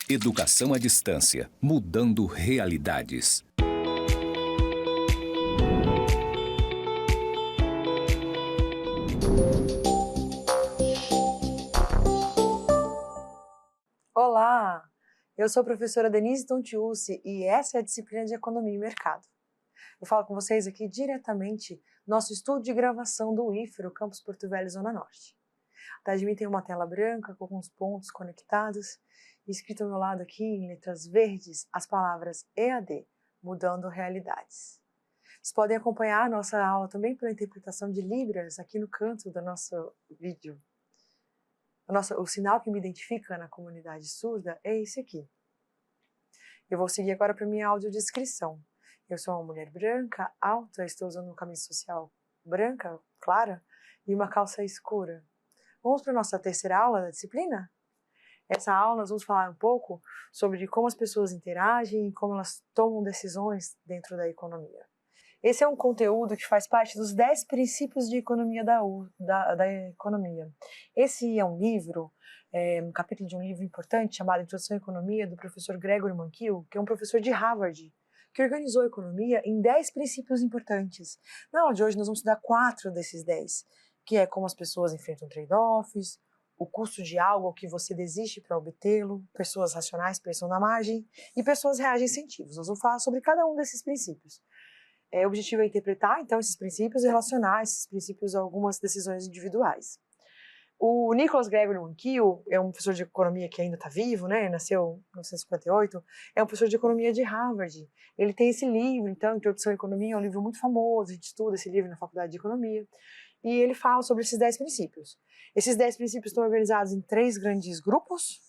Educação à distância, mudando realidades. Olá, eu sou a professora Denise Tontiucci e essa é a disciplina de Economia e Mercado. Eu falo com vocês aqui diretamente do nosso estúdio de gravação do IFRO, Campus Porto Velho, Zona Norte. Atrás de mim tem uma tela branca com alguns pontos conectados e escrito ao meu lado aqui em letras verdes as palavras EAD, mudando realidades. Vocês podem acompanhar a nossa aula também pela interpretação de Libras aqui no canto do nosso vídeo. O sinal que me identifica na comunidade surda é esse aqui. Eu vou seguir agora para minha audiodescrição. Eu sou uma mulher branca, alta, estou usando uma camisa social branca, clara, e uma calça escura. Vamos para a nossa terceira aula da disciplina? Nessa aula nós vamos falar um pouco sobre como as pessoas interagem e como elas tomam decisões dentro da economia. Esse é um conteúdo que faz parte dos 10 princípios de economia da economia. Esse é um livro, um capítulo de um livro importante chamado Introdução à Economia, do professor Gregory Mankiw, que é um professor de Harvard, que organizou a economia em 10 princípios importantes. Na aula de hoje nós vamos estudar 4 desses 10, que é como as pessoas enfrentam trade-offs, o custo de algo que você desiste para obtê-lo, pessoas racionais pensam na margem e pessoas reagem a incentivos. Nós vamos falar sobre cada um desses princípios. O objetivo é interpretar, então, esses princípios e relacionar esses princípios a algumas decisões individuais. O Nicholas Gregory Mankiw é um professor de economia que ainda está vivo, né? Nasceu em 1958, é um professor de economia de Harvard. Ele tem esse livro, então, Introdução à Economia, é um livro muito famoso, a gente estuda esse livro na faculdade de economia, e ele fala sobre esses 10 princípios. Esses 10 princípios estão organizados em 3 grandes grupos.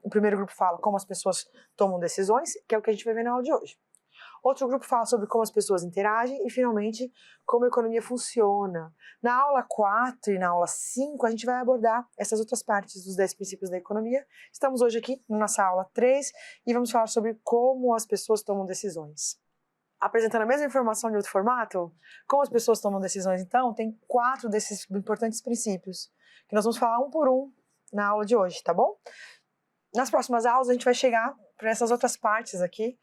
O primeiro grupo fala como as pessoas tomam decisões, que é o que a gente vai ver na aula de hoje. Outro grupo fala sobre como as pessoas interagem e, finalmente, como a economia funciona. Na aula 4 e na aula 5, a gente vai abordar essas outras partes dos 10 princípios da economia. Estamos hoje aqui na nossa aula 3 e vamos falar sobre como as pessoas tomam decisões. Apresentando a mesma informação de outro formato, como as pessoas tomam decisões, então, tem 4 desses importantes princípios, que nós vamos falar um por um na aula de hoje, tá bom? Nas próximas aulas, a gente vai chegar para essas outras partes aqui,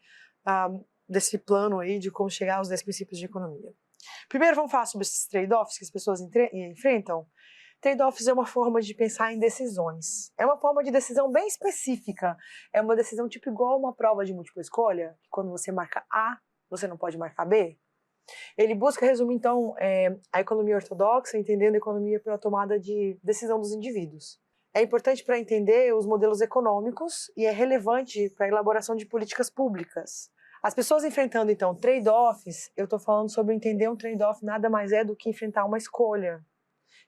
desse plano aí de como chegar aos 10 princípios de economia. Primeiro vamos falar sobre esses trade-offs que as pessoas enfrentam. Trade-offs é uma forma de pensar em decisões. É uma forma de decisão bem específica. É uma decisão tipo igual uma prova de múltipla escolha, que quando você marca A, você não pode marcar B. Ele busca resumir, então, a economia ortodoxa, entendendo a economia pela tomada de decisão dos indivíduos. É importante para entender os modelos econômicos e é relevante para a elaboração de políticas públicas. As pessoas enfrentando, então, trade-offs, eu estou falando sobre entender um trade-off nada mais é do que enfrentar uma escolha.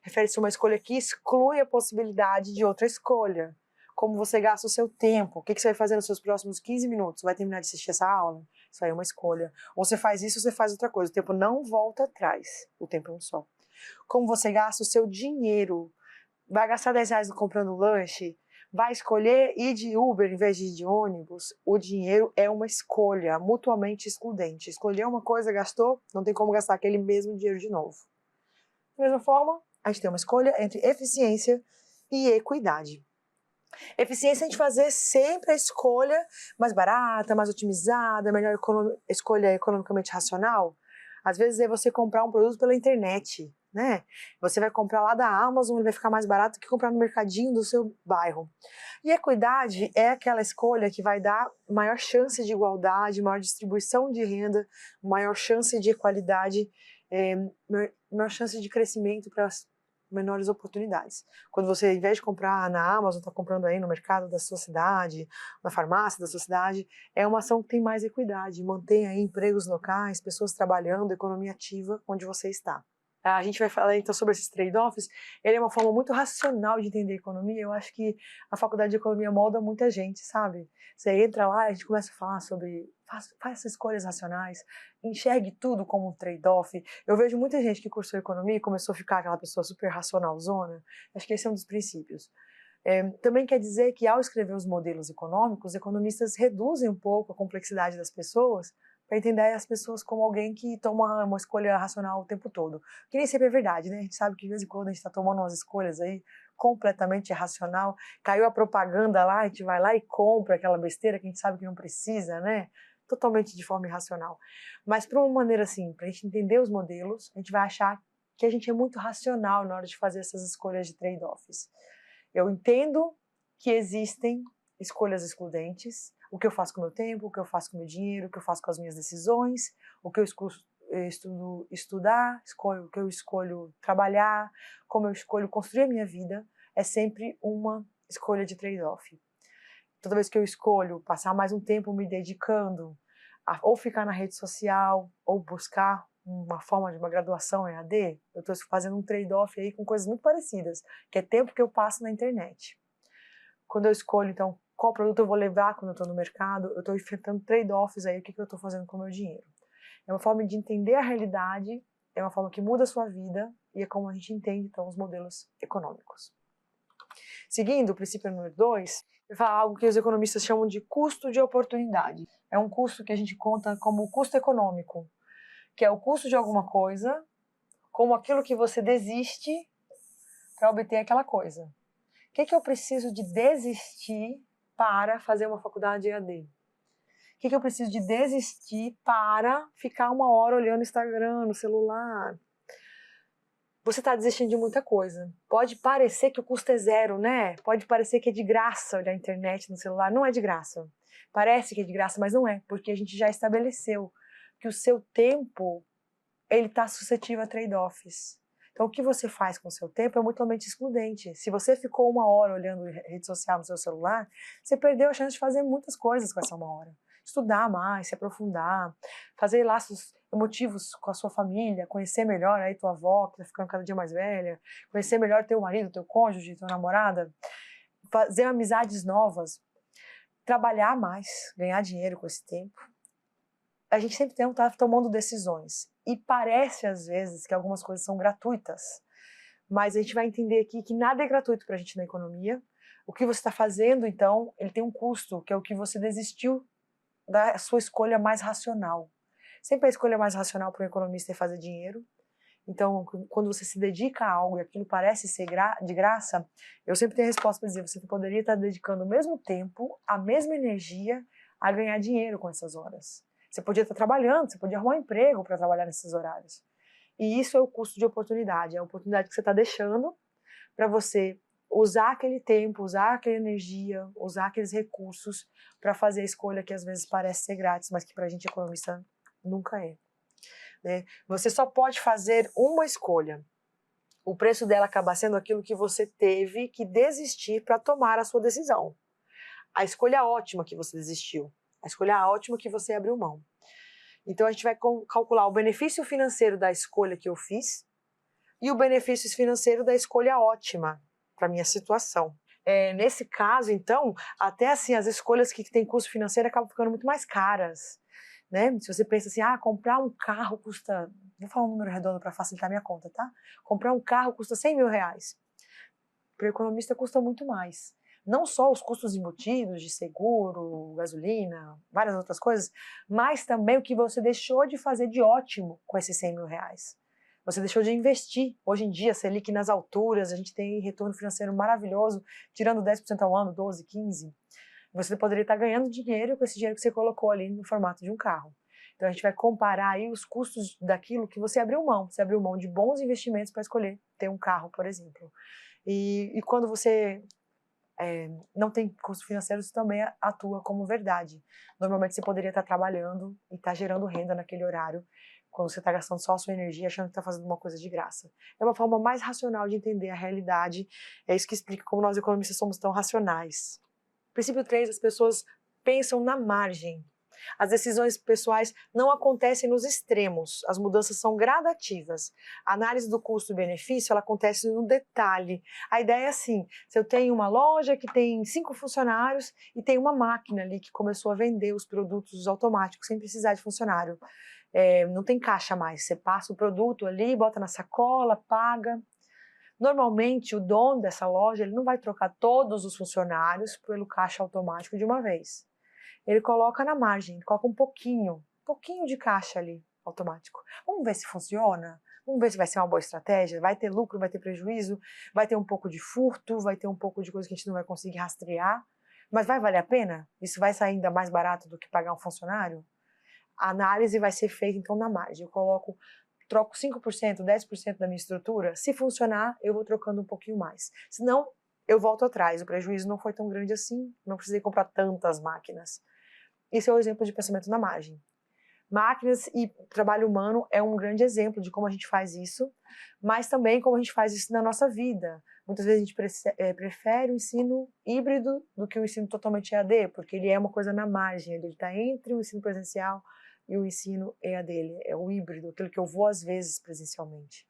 Refere-se a uma escolha que exclui a possibilidade de outra escolha. Como você gasta o seu tempo, o que você vai fazer nos seus próximos 15 minutos? Vai terminar de assistir essa aula? Isso aí é uma escolha. Ou você faz isso ou você faz outra coisa. O tempo não volta atrás. O tempo é um só. Como você gasta o seu dinheiro? Vai gastar 10 reais comprando lanche? Vai escolher ir de Uber em vez de ir de ônibus? O dinheiro é uma escolha mutuamente excludente. Escolher uma coisa, gastou, não tem como gastar aquele mesmo dinheiro de novo. Da mesma forma, a gente tem uma escolha entre eficiência e equidade. Eficiência é a gente fazer sempre a escolha mais barata, mais otimizada, a melhor escolha economicamente racional. Às vezes é você comprar um produto pela internet, né? Você vai comprar lá da Amazon, ele vai ficar mais barato que comprar no mercadinho do seu bairro. E equidade é aquela escolha que vai dar maior chance de igualdade, maior distribuição de renda, maior chance de equalidade, maior chance de crescimento para as menores oportunidades. Quando você, ao invés de comprar na Amazon, está comprando aí no mercado da sua cidade, na farmácia da sua cidade, é uma ação que tem mais equidade, mantém aí empregos locais, pessoas trabalhando, economia ativa onde você está. A gente vai falar então sobre esses trade-offs. Ele é uma forma muito racional de entender a economia. Eu acho que a faculdade de economia molda muita gente, sabe? Você entra lá e a gente começa a falar sobre faça escolhas racionais, enxergue tudo como um trade-off. Eu vejo muita gente que cursou economia e começou a ficar aquela pessoa super racionalzona. Acho que esse é um dos princípios. Também quer dizer que ao escrever os modelos econômicos, os economistas reduzem um pouco a complexidade das pessoas para entender as pessoas como alguém que toma uma escolha racional o tempo todo. Que nem sempre é verdade, né? A gente sabe que de vez em quando a gente está tomando umas escolhas aí completamente irracional. Caiu a propaganda lá, a gente vai lá e compra aquela besteira que a gente sabe que não precisa, né? Totalmente de forma irracional. Mas para uma maneira assim, para a gente entender os modelos, a gente vai achar que a gente é muito racional na hora de fazer essas escolhas de trade-offs. Eu entendo que existem escolhas excludentes, o que eu faço com o meu tempo, o que eu faço com o meu dinheiro, o que eu faço com as minhas decisões, o que eu estudo estudar, o que eu escolho trabalhar, como eu escolho construir a minha vida, é sempre uma escolha de trade-off. Toda vez que eu escolho passar mais um tempo me dedicando a ou ficar na rede social, ou buscar uma forma de uma graduação EAD, eu estou fazendo um trade-off aí com coisas muito parecidas, que é tempo que eu passo na internet. Quando eu escolho, então, qual produto eu vou levar quando eu estou no mercado, eu estou enfrentando trade-offs aí, o que eu estou fazendo com o meu dinheiro. É uma forma de entender a realidade, é uma forma que muda a sua vida, e é como a gente entende, então, os modelos econômicos. Seguindo o princípio número 2, eu vou falar algo que os economistas chamam de custo de oportunidade. É um custo que a gente conta como custo econômico, que é o custo de alguma coisa, como aquilo que você desiste para obter aquela coisa. O que eu preciso de desistir para fazer uma faculdade EAD? O que eu preciso de desistir para ficar 1 hora olhando o Instagram, no celular? Você está desistindo de muita coisa. Pode parecer que o custo é zero, né? Pode parecer que é de graça olhar a internet no celular. Não é de graça. Parece que é de graça, mas não é, porque a gente já estabeleceu que o seu tempo ele está suscetível a trade-offs. Então, o que você faz com o seu tempo é mutuamente excludente. Se você ficou 1 hora olhando rede social no seu celular, você perdeu a chance de fazer muitas coisas com essa 1 hora. Estudar mais, se aprofundar, fazer laços emotivos com a sua família, conhecer melhor aí tua avó, que está ficando cada dia mais velha, conhecer melhor teu marido, teu cônjuge, tua namorada, fazer amizades novas, trabalhar mais, ganhar dinheiro com esse tempo. A gente sempre está tomando decisões. E parece, às vezes, que algumas coisas são gratuitas. Mas a gente vai entender aqui que nada é gratuito para a gente na economia. O que você está fazendo, então, ele tem um custo, que é o que você desistiu da sua escolha mais racional. Sempre a escolha mais racional para um economista é fazer dinheiro. Então, quando você se dedica a algo e aquilo parece ser de graça, eu sempre tenho a resposta para dizer, você poderia estar dedicando o mesmo tempo, a mesma energia a ganhar dinheiro com essas horas. Você podia estar trabalhando, você podia arrumar um emprego para trabalhar nesses horários. E isso é o custo de oportunidade, é a oportunidade que você está deixando para você usar aquele tempo, usar aquela energia, usar aqueles recursos para fazer a escolha que às vezes parece ser grátis, mas que para a gente economista nunca é. Né? Você só pode fazer uma escolha. O preço dela acaba sendo aquilo que você teve que desistir para tomar a sua decisão. A escolha ótima que você desistiu. A escolha ótima que você abriu mão. Então a gente vai calcular o benefício financeiro da escolha que eu fiz e o benefício financeiro da escolha ótima para minha situação. Nesse caso, então, até assim, as escolhas que têm custo financeiro acabam ficando muito mais caras. Né? Se você pensa assim, comprar um carro custa, vou falar um número redondo para facilitar minha conta, tá? Comprar um carro custa 100 mil reais. Para o economista custa muito mais. Não só os custos embutidos de seguro, gasolina, várias outras coisas, mas também o que você deixou de fazer de ótimo com esses 100 mil reais. Você deixou de investir. Hoje em dia, Selic nas alturas, a gente tem retorno financeiro maravilhoso, tirando 10% ao ano, 12%, 15%. Você poderia estar ganhando dinheiro com esse dinheiro que você colocou ali no formato de um carro. Então a gente vai comparar aí os custos daquilo que você abriu mão. Você abriu mão de bons investimentos para escolher ter um carro, por exemplo. E quando você não tem custo financeiro, isso também atua como verdade. Normalmente você poderia estar trabalhando e estar gerando renda naquele horário, quando você está gastando só a sua energia, achando que está fazendo uma coisa de graça. É uma forma mais racional de entender a realidade. É isso que explica como nós economistas somos tão racionais. Princípio 3, as pessoas pensam na margem. As decisões pessoais não acontecem nos extremos, as mudanças são gradativas. A análise do custo-benefício ela acontece no detalhe. A ideia é assim, se eu tenho uma loja que tem 5 funcionários e tem uma máquina ali que começou a vender os produtos automáticos sem precisar de funcionário. Não tem caixa mais, você passa o produto ali, bota na sacola, paga. Normalmente, o dono dessa loja ele não vai trocar todos os funcionários pelo caixa automático de uma vez. Ele coloca na margem, coloca um pouquinho pouquinho de caixa ali, automático. Vamos ver se funciona? Vamos ver se vai ser uma boa estratégia? Vai ter lucro, vai ter prejuízo, vai ter um pouco de furto, vai ter um pouco de coisa que a gente não vai conseguir rastrear, mas vai valer a pena? Isso vai sair ainda mais barato do que pagar um funcionário? A análise vai ser feita então na margem. Eu troco 5%, 10% da minha estrutura, se funcionar, eu vou trocando um pouquinho mais. Senão, eu volto atrás, o prejuízo não foi tão grande assim, não precisei comprar tantas máquinas. Esse é o exemplo de pensamento na margem. Máquinas e trabalho humano é um grande exemplo de como a gente faz isso, mas também como a gente faz isso na nossa vida. Muitas vezes a gente prefere o ensino híbrido do que o ensino totalmente EAD, porque ele é uma coisa na margem, ele está entre o ensino presencial e o ensino EAD, ele é o híbrido, aquilo que eu vou às vezes presencialmente.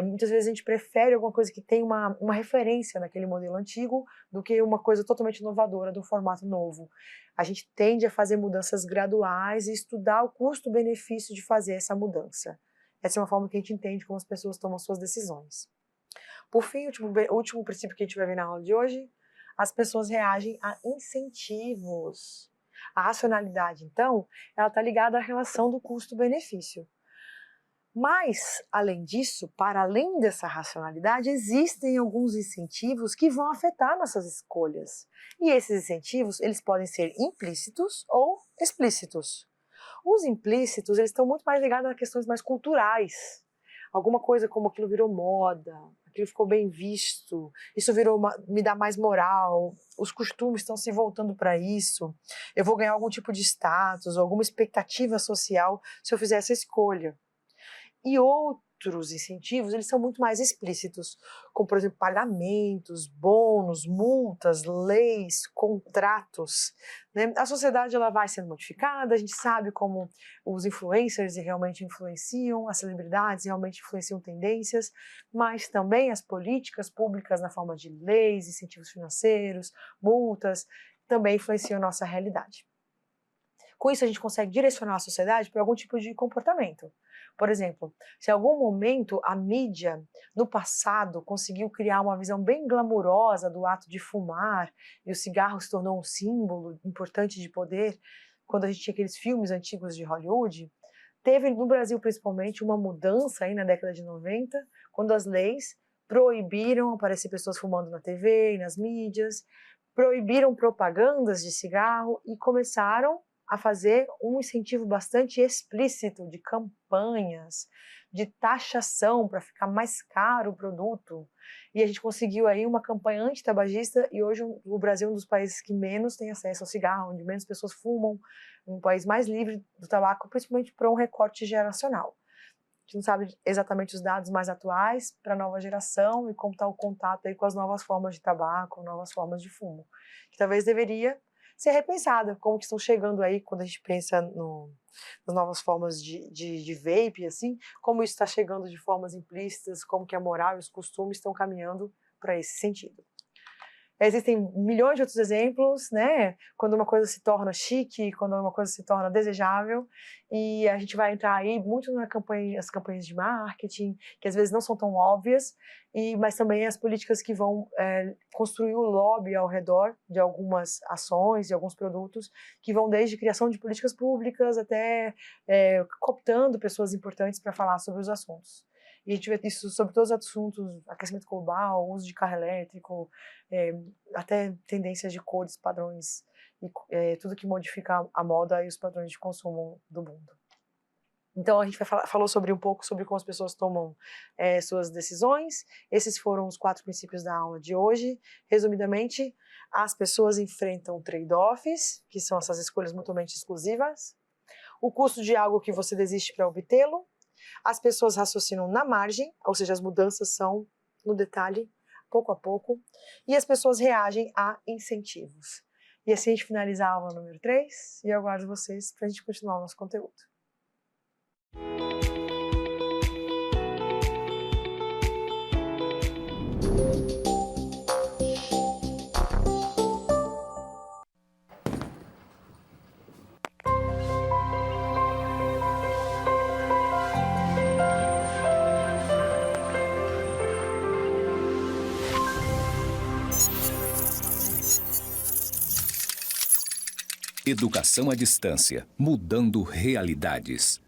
Muitas vezes a gente prefere alguma coisa que tem uma referência naquele modelo antigo do que uma coisa totalmente inovadora, do formato novo. A gente tende a fazer mudanças graduais e estudar o custo-benefício de fazer essa mudança. Essa é uma forma que a gente entende como as pessoas tomam suas decisões. Por fim, o último princípio que a gente vai ver na aula de hoje, as pessoas reagem a incentivos. A racionalidade, então, ela está ligada à relação do custo-benefício. Mas, além disso, para além dessa racionalidade, existem alguns incentivos que vão afetar nossas escolhas. E esses incentivos, eles podem ser implícitos ou explícitos. Os implícitos, eles estão muito mais ligados a questões mais culturais. Alguma coisa como aquilo virou moda, aquilo ficou bem visto, isso me dá mais moral, os costumes estão se voltando para isso, eu vou ganhar algum tipo de status, alguma expectativa social se eu fizer essa escolha. E outros incentivos, eles são muito mais explícitos, como, por exemplo, pagamentos, bônus, multas, leis, contratos, né? A sociedade ela vai sendo modificada, a gente sabe como os influencers realmente influenciam, as celebridades realmente influenciam tendências, mas também as políticas públicas na forma de leis, incentivos financeiros, multas, também influenciam a nossa realidade. Com isso, a gente consegue direcionar a sociedade para algum tipo de comportamento. Por exemplo, se em algum momento a mídia, no passado, conseguiu criar uma visão bem glamurosa do ato de fumar, e o cigarro se tornou um símbolo importante de poder, quando a gente tinha aqueles filmes antigos de Hollywood, teve no Brasil principalmente uma mudança aí na década de 90, quando as leis proibiram aparecer pessoas fumando na TV e nas mídias, proibiram propagandas de cigarro e começaram a fazer um incentivo bastante explícito de campanhas, de taxação para ficar mais caro o produto. E a gente conseguiu aí uma campanha antitabagista e hoje o Brasil é um dos países que menos tem acesso ao cigarro, onde menos pessoas fumam, um país mais livre do tabaco, principalmente para um recorte geracional. A gente não sabe exatamente os dados mais atuais para a nova geração e como está o contato aí com as novas formas de tabaco, novas formas de fumo, que talvez deveria ser repensada, como que estão chegando aí, quando a gente pensa nas novas formas de vape, assim, como isso está chegando de formas implícitas, como que a moral e os costumes estão caminhando para esse sentido. Existem milhões de outros exemplos, né? Quando uma coisa se torna chique, quando uma coisa se torna desejável, e a gente vai entrar aí muito nas campanhas de marketing, que às vezes não são tão óbvias, mas também as políticas que vão construir o lobby ao redor de algumas ações, de alguns produtos, que vão desde criação de políticas públicas até cooptando pessoas importantes para falar sobre os assuntos. E a gente vê isso sobre todos os assuntos, aquecimento global, uso de carro elétrico, até tendências de cores, padrões, e tudo que modifica a moda e os padrões de consumo do mundo. Então a gente falou um pouco sobre como as pessoas tomam suas decisões. Esses foram os 4 princípios da aula de hoje. Resumidamente, as pessoas enfrentam trade-offs, que são essas escolhas mutuamente exclusivas, o custo de algo que você desiste para obtê-lo. As pessoas raciocinam na margem, ou seja, as mudanças são no detalhe, pouco a pouco, e as pessoas reagem a incentivos. E assim a gente finaliza a aula número 3, e eu aguardo vocês para a gente continuar o nosso conteúdo. Educação à distância, mudando realidades.